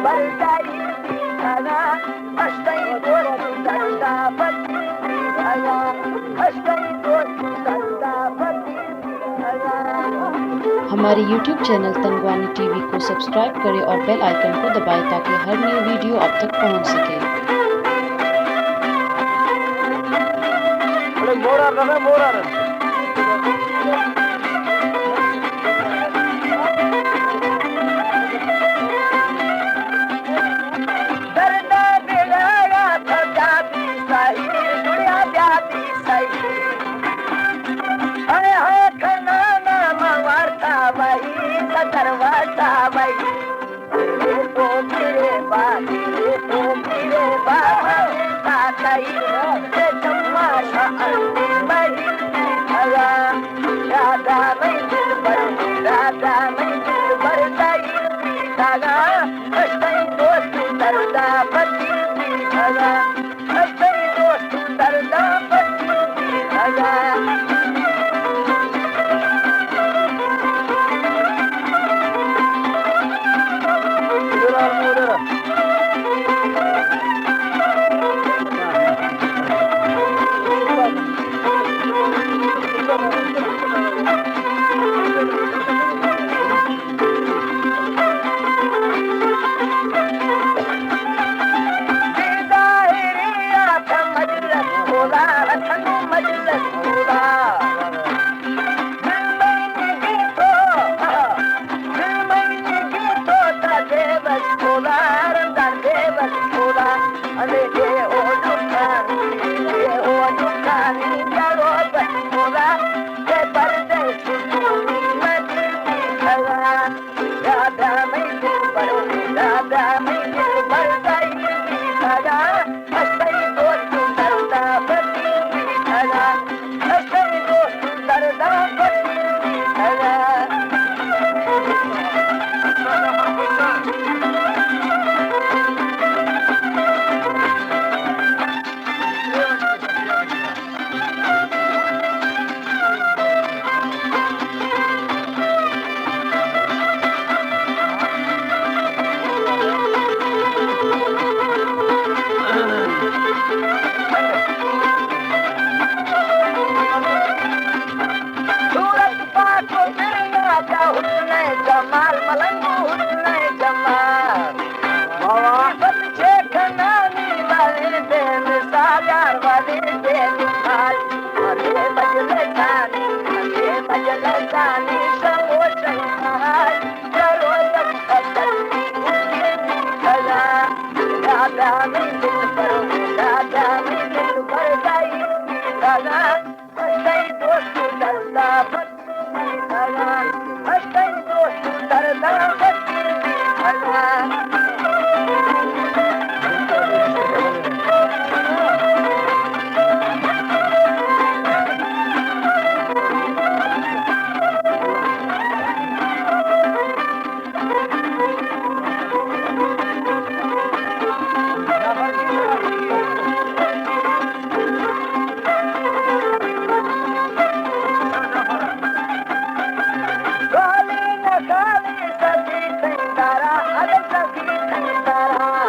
बरदाई भगा अष्टई दोस्त दंडा पति भगा अष्टई दोस्त दंडा पति भगा। हमारे YouTube चैनल तनवानी टीवी को सब्सक्राइब करें और बेल आइकन को दबाएं ताकि हर न्यू वीडियो आप तक पहुंच सके। दर्दा बिलाया था जाती सही दुनिया जाती सही हाय हाय खनाना मवारता वही सदरवाता वही ये तो मेरे बाबा ताई से तमाशा अंतिम बही भगा राधा मैं दिल भर गई भगा अष्टई दोस्त दर्दा पति भगा अष्टई दोस्त दर्दा पति भगा। जमाल मलंग हुस्न जमाल मोहब्बत शेखनानी वाले बेमिसाल यार वाले बेमिसाल अरे मजले जानी समो संहार चलो तब तक भगा राधा में दिल भर गई भगा अष्टई दोस्त दर्दा पति भगा अष्टई दोस्त दर्दा पति भगा। Sadi Tandara,